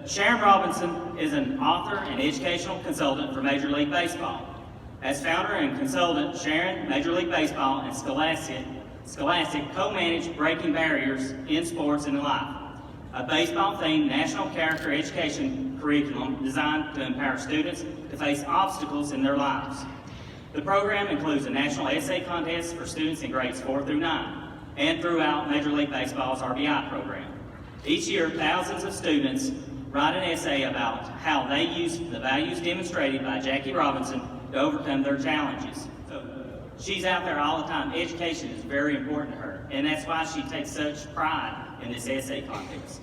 Sharon Robinson is an author and educational consultant for Major League Baseball. As founder and consultant, Sharon, Major League Baseball, and Scholastic co-manage Breaking Barriers in Sports and Life, a baseball-themed national character education curriculum designed to empower students to face obstacles in their lives. The program includes a national essay contest for students in grades 4 through 9, and throughout Major League Baseball's RBI program. Each year, thousands of students write an essay about how they use the values demonstrated by Jackie Robinson to overcome their challenges. So she's out there all the time. Education is very important to her, and that's why she takes such pride in this essay contest.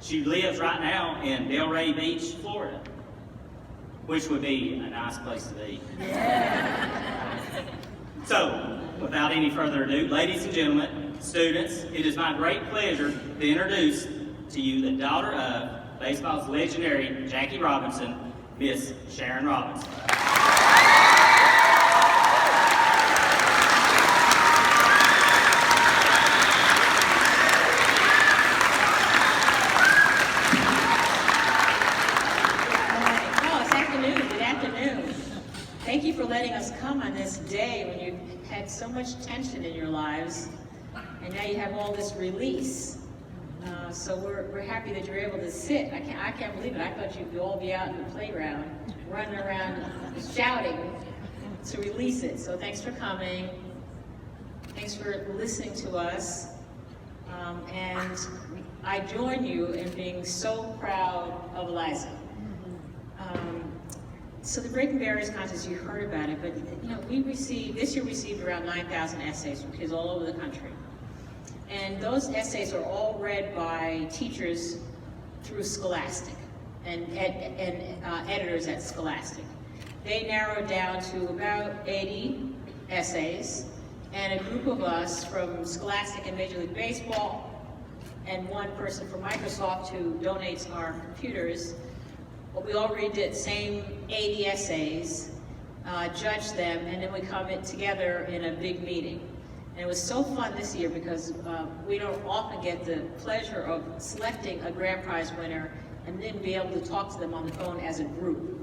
She lives right now in Delray Beach, Florida, which would be a nice place to be. So, without any further ado, ladies and gentlemen, students, it is my great pleasure to introduce to you the daughter of baseball's legendary Jackie Robinson, Miss Sharon Robinson. Thank you for letting us come on this day when you've had so much tension in your lives, and now you have all this release. So we're happy that you're able to sit. I can't believe it. I thought you'd all be out in the playground, running around, shouting to release it. So thanks for coming. Thanks for listening to us. And I join you in being so proud of Eliza. So the Breaking Barriers contest, you heard about it, but this year received around 9,000 essays from kids all over the country. And those essays are all read by teachers through Scholastic and editors at Scholastic. They narrowed down to about 80 essays, and a group of us from Scholastic and Major League Baseball, and one person from Microsoft who donates our computers. Well, we all read the same 80 essays, judge them, and then we come together in a big meeting. And it was so fun this year because we don't often get the pleasure of selecting a grand prize winner and then be able to talk to them on the phone as a group.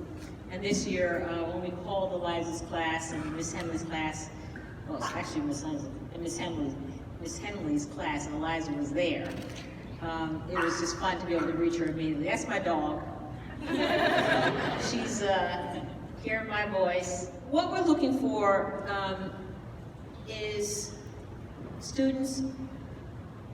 And this year, when we called Eliza's class and Miss Henley's class, well, it's actually Miss Henley's class, and Eliza was there. It was just fun to be able to reach her immediately. That's my dog. She's hearing my voice. What we're looking for is students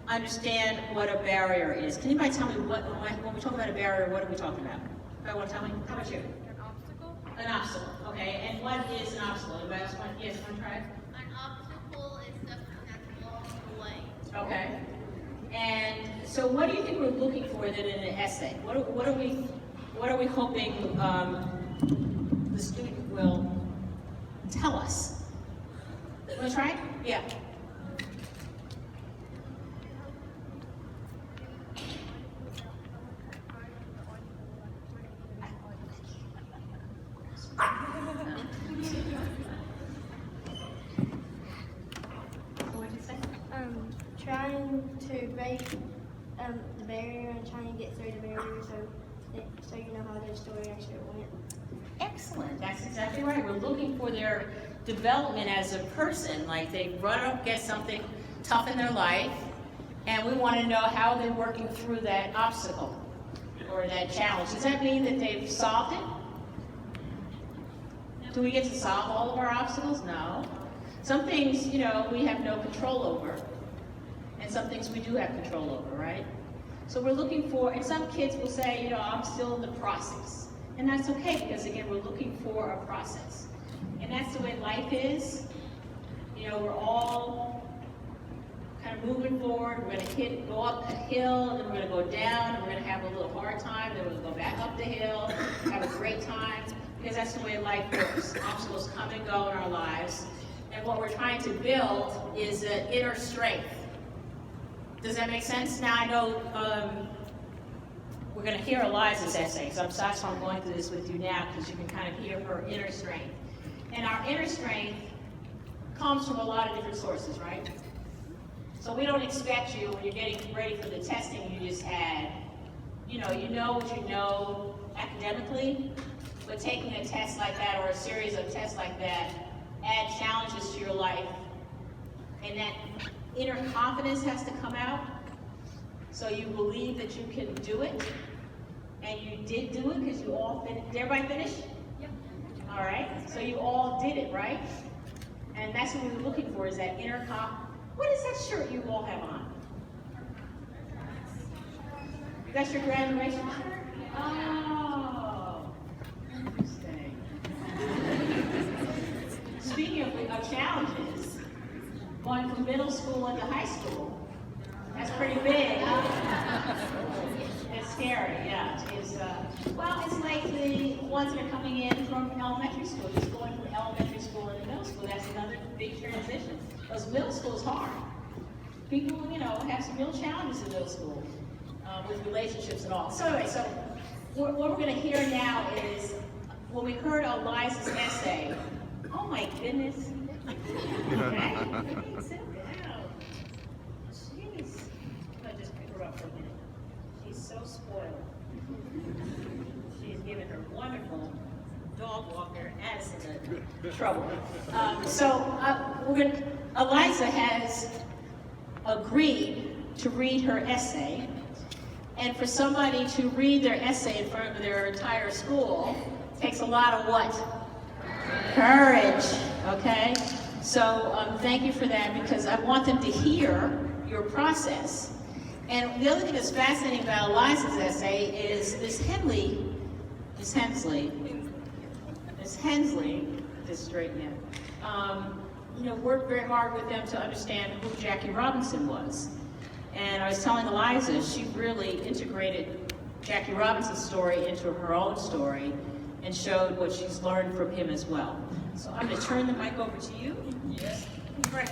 understand what a barrier is. Can anybody tell me when we talk about a barrier, what are we talking about? Anybody want to tell me? How about you? An obstacle. An obstacle, okay. And what is an obstacle? Anybody else want? Yes, want to try it? An obstacle is something that's blocking the way. Okay. And so what do you think we're looking for then in an essay? What are we hoping the student will tell us? Want to try it? Yeah. What did you say? Trying to break the barrier and trying to get through the barrier so you know how their story actually went. Excellent. That's exactly right. We're looking for their development as a person. Like they run up against something tough in their life, and we want to know how they're working through that obstacle or that challenge. Does that mean that they've solved it? Do we get to solve all of our obstacles? No. Some things, we have no control over, and some things we do have control over, right? So we're looking for, and some kids will say, I'm still in the process. And that's okay, because again, we're looking for a process. And that's the way life is. We're all kind of moving forward. We're going to go up a hill, and then we're going to go down, and we're going to have a little hard time, then we're going to go back up the hill, have a great time, because that's the way life works. Obstacles come and go in our lives. And what we're trying to build is an inner strength. Does that make sense? Now I know we're going to hear Eliza's essay, so that's why I'm going through this with you now, because you can kind of hear her inner strength. And our inner strength comes from a lot of different sources, right? So we don't expect you, when you're getting ready for the testing you just had, you know what you know academically, but taking a test like that or a series of tests like that add challenges to your life, and that inner confidence has to come out, so you believe that you can do it, and you did do it because you all finished. Did everybody finish? Yep. All right, so you all did it, right? And that's what we were looking for, is that inner What is that shirt you all have on? That's your graduation shirt? Oh, interesting. Speaking of challenges, going from middle school into high school, that's pretty big. It's scary, yeah. Well, it's like the ones that are coming in from elementary school, just going from elementary school into middle school. That's another big transition. Because middle school is hard. People, have some real challenges in middle school with relationships and all. So anyway, what we're going to hear now is, when we heard Eliza's essay, oh my goodness. Okay, sit down. Jeez. I'm going to just pick her up for a minute. She's so spoiled. She's given her wonderful dog walker Addison trouble. Eliza has agreed to read her essay, and for somebody to read their essay in front of their entire school takes a lot of what? Courage, okay? So thank you for that, because I want them to hear your process. And the other thing that's fascinating about Eliza's essay is Miss Hensley, just straighten out, worked very hard with them to understand who Jackie Robinson was. And I was telling Eliza, she really integrated Jackie Robinson's story into her own story and showed what she's learned from him as well. So I'm going to turn the mic over to you. Yes. Right.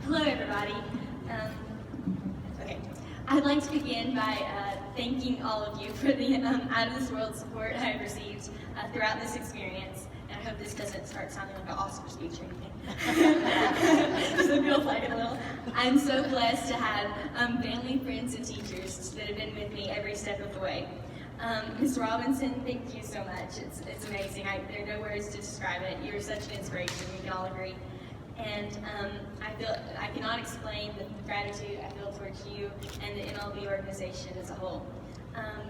Hello, everybody. I'd like to begin by thanking all of you for the out-of-this-world support I've received throughout this experience. And I hope this doesn't start sounding like an Oscar speech or anything. Because it feels like it a little. I'm so blessed to have family, friends, and teachers that have been with me every step of the way. Ms. Robinson, thank you so much. It's amazing. There are no words to describe it. You're such an inspiration. We can all agree. And I cannot explain the gratitude I feel towards you and the MLB organization as a whole.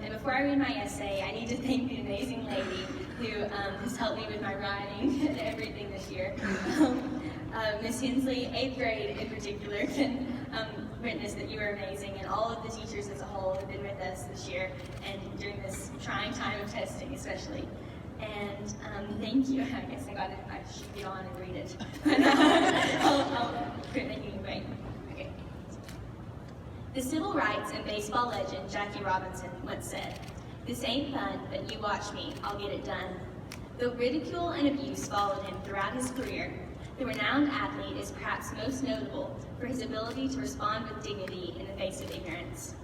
And before I read my essay, I need to thank the amazing lady who has helped me with my writing and everything this year. Ms. Hensley, 8th grade in particular, can witness that you are amazing, and all of the teachers as a whole have been with us this year and during this trying time of testing especially. And thank you. I guess I should get on and read it. But I'll quit making you wait. Okay. The civil rights and baseball legend Jackie Robinson once said, "This ain't fun, but you watch me, I'll get it done." Though ridicule and abuse followed him throughout his career, the renowned athlete is perhaps most notable for his ability to respond with dignity in the face of ignorance.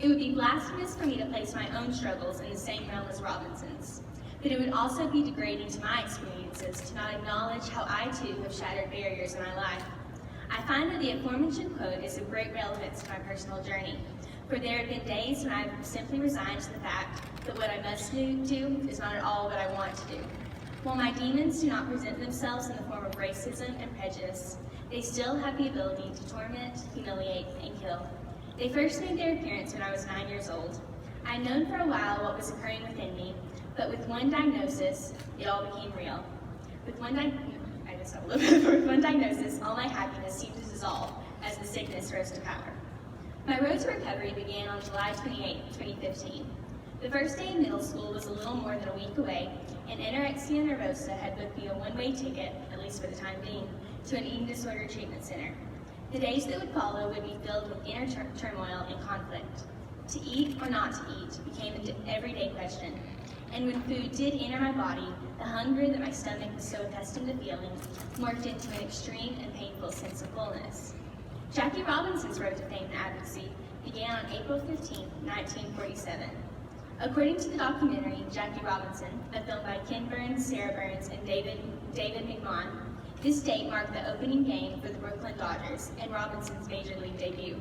It would be blasphemous for me to place my own struggles in the same realm as Robinson's. But it would also be degrading to my experiences to not acknowledge how I too have shattered barriers in my life. I find that the aforementioned quote is of great relevance to my personal journey, for there have been days when I've simply resigned to the fact that what I must do is not at all what I want to do. While my demons do not present themselves in the form of racism and prejudice, they still have the ability to torment, humiliate, and kill. They first made their appearance when I was 9 years old. I had known for a while what was occurring within me, but with one diagnosis, it all became real. With one diagnosis, all my happiness seemed to dissolve as the sickness rose to power. My road to recovery began on July 28, 2015. The first day in middle school was a little more than a week away, and anorexia nervosa had booked me a one-way ticket, at least for the time being, to an eating disorder treatment center. The days that would follow would be filled with inner turmoil and conflict. To eat or not to eat became an everyday question. And when food did enter my body, the hunger that my stomach was so accustomed to feeling morphed into an extreme and painful sense of fullness. Jackie Robinson's road to fame and advocacy began on April 15, 1947. According to the documentary Jackie Robinson, a film by Ken Burns, Sarah Burns, and David McMahon, this date marked the opening game for the Brooklyn Dodgers and Robinson's major league debut.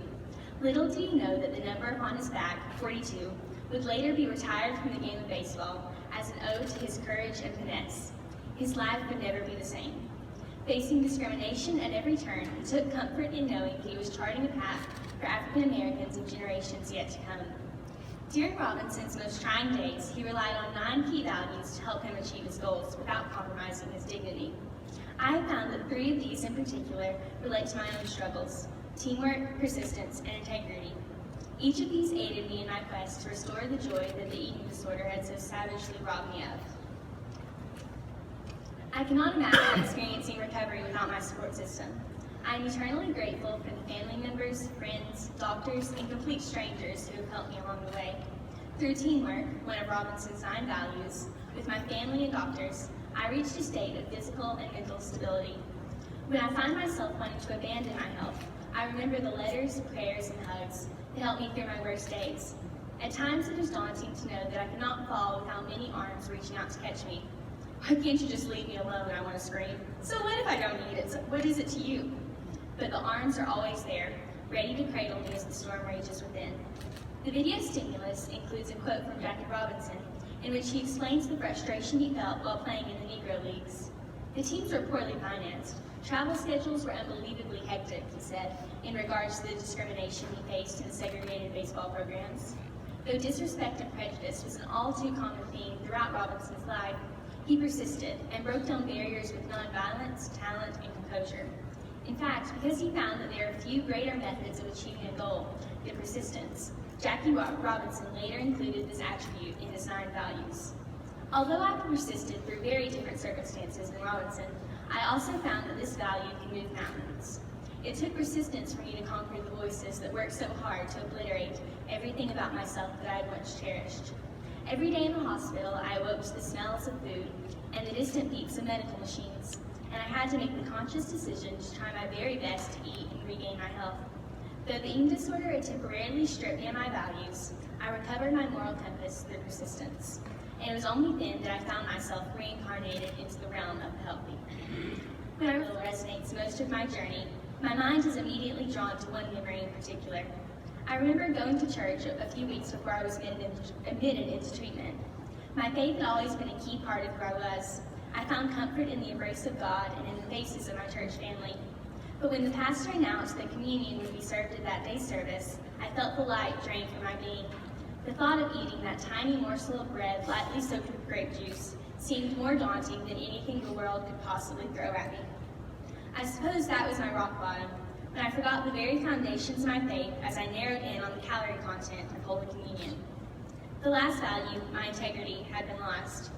Little did he know that the number upon his back, 42, would later be retired from the game of baseball as an ode to his courage and finesse. His life would never be the same. Facing discrimination at every turn, he took comfort in knowing he was charting a path for African Americans of generations yet to come. During Robinson's most trying days, he relied on 9 key values to help him achieve his goals without compromising his dignity. I have found that 3 of these in particular relate to my own struggles: teamwork, persistence, and integrity. Each of these aided me in my quest to restore the joy that the eating disorder had so savagely robbed me of. I cannot imagine experiencing recovery without my support system. I am eternally grateful for the family members, friends, doctors, and complete strangers who have helped me along the way. Through teamwork, one of Robinson's 9 values, with my family and doctors, I reached a state of physical and mental stability. When I find myself wanting to abandon my health, I remember the letters, prayers, and hugs that helped me through my worst days. At times it is daunting to know that I cannot fall without many arms reaching out to catch me. Why can't you just leave me alone? I want to scream. So what if I don't need it? So what is it to you? But the arms are always there, ready to cradle me as the storm rages within. The video stimulus includes a quote from Jackie Robinson, in which he explains the frustration he felt while playing in the Negro Leagues. The teams were poorly financed. Travel schedules were unbelievably hectic, he said, in regards to the discrimination he faced in the segregated baseball programs. Though disrespect and prejudice was an all too common theme throughout Robinson's life, he persisted and broke down barriers with nonviolence, talent, and composure. In fact, because he found that there are few greater methods of achieving a goal than persistence, Jackie Robinson later included this attribute in his 9 values. Although I persisted through very different circumstances than Robinson, I also found that this value can move mountains. It took persistence for me to conquer the voices that worked so hard to obliterate everything about myself that I had once cherished. Every day in the hospital, I awoke to the smells of food and the distant beeps of medical machines, and I had to make the conscious decision to try my very best to eat and regain my health. Though the eating disorder had temporarily stripped me of my values, I recovered my moral compass through persistence. And it was only then that I found myself reincarnated into the realm of the healthy. When I resonates most of my journey, my mind is immediately drawn to one memory in particular. I remember going to church a few weeks before I was admitted into treatment. My faith had always been a key part of who I was. I found comfort in the embrace of God and in the faces of my church family. But when the pastor announced that communion would be served at that day's service, I felt the light drain from my being. The thought of eating that tiny morsel of bread lightly soaked with grape juice seemed more daunting than anything the world could possibly throw at me. I suppose that was my rock bottom, when I forgot the very foundations of my faith as I narrowed in on the calorie content of Holy Communion. The last value, my integrity, had been lost.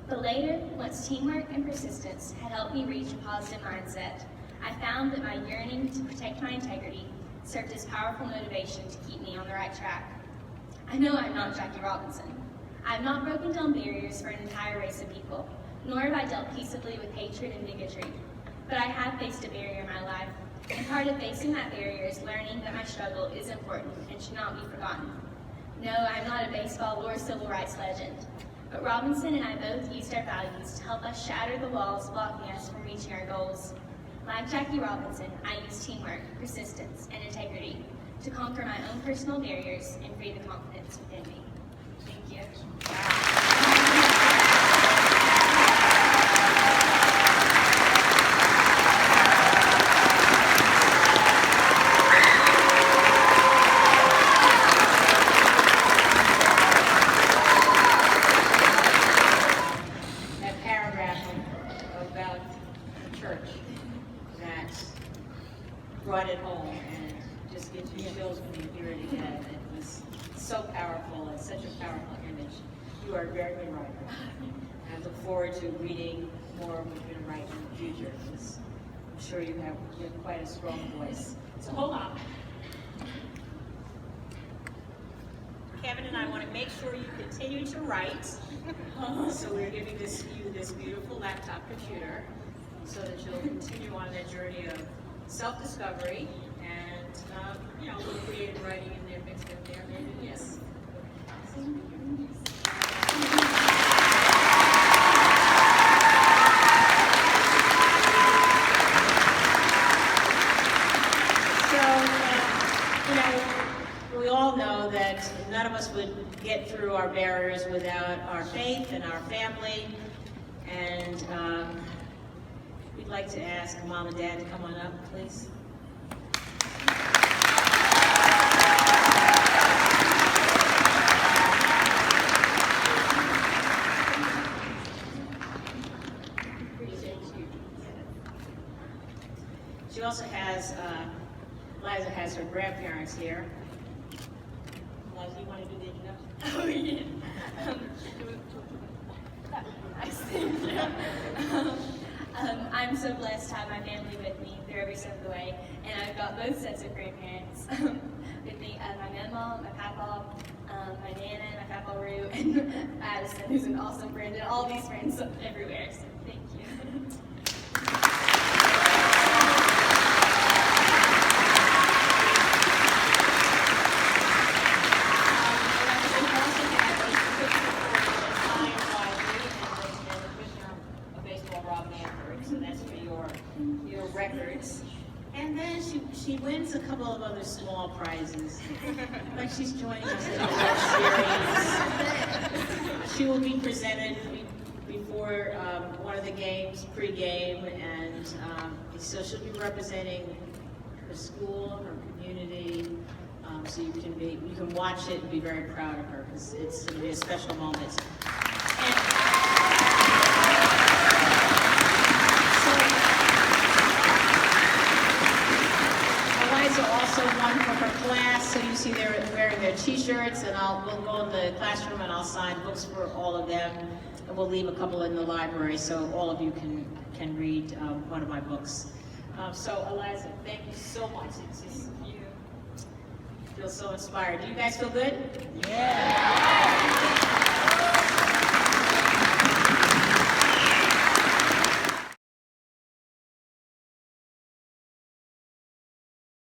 But later, once teamwork and persistence had helped me reach a positive mindset, I found that my yearning to protect my integrity served as powerful motivation to keep me on the right track. I know I'm not Jackie Robinson. I have not broken down barriers for an entire race of people, nor have I dealt peaceably with hatred and bigotry. But I have faced a barrier in my life, and part of facing that barrier is learning that my struggle is important and should not be forgotten. No, I'm not a baseball or civil rights legend, but Robinson and I both used our values to help us shatter the walls blocking us from reaching our goals. Like Jackie Robinson, I used teamwork, persistence, and integrity to conquer my own personal barriers and free the confidence within me. Thank you. That paragraph about the church that brought it home, and it just gives you chills when you hear it again. It was so powerful and such a powerful image. You are a very good writer. I look forward to reading more of what you're going to write in the future, because I'm sure you have quite a strong voice. So hold on. Kevin and I want to make sure you continue to write. So we're giving you this beautiful laptop computer so that you'll continue on that journey of self-discovery and, creative writing in there. all know that none of us would get through our barriers without our faith and our family. And we'd like to ask Mom and Dad to come on up, please. She also has, Liza has her grandparents here. Liza, you want to do the introduction? Oh, yeah. I'm so blessed to have my family with me through every step of the way, and I've got both sets of grandparents with me. My mama, my papa, my nana, my papa Roo, and Addison, who's an awesome friend, and all these friends everywhere. So thank you. So that's for your records. And then she wins a couple of other small prizes. Like she's joining us in the World Series. She will be presented before one of the games, pre-game, and so she'll be representing her school, her community. So you can watch it and be very proud of her because it's going to be a special moment. Eliza also won for her class, so you see they're wearing their t-shirts, and we'll go in the classroom and I'll sign books for all of them, and we'll leave a couple in the library so all of you can read one of my books. So Eliza, thank you so much. It's just, you feel so inspired. Do you guys feel good? Yeah.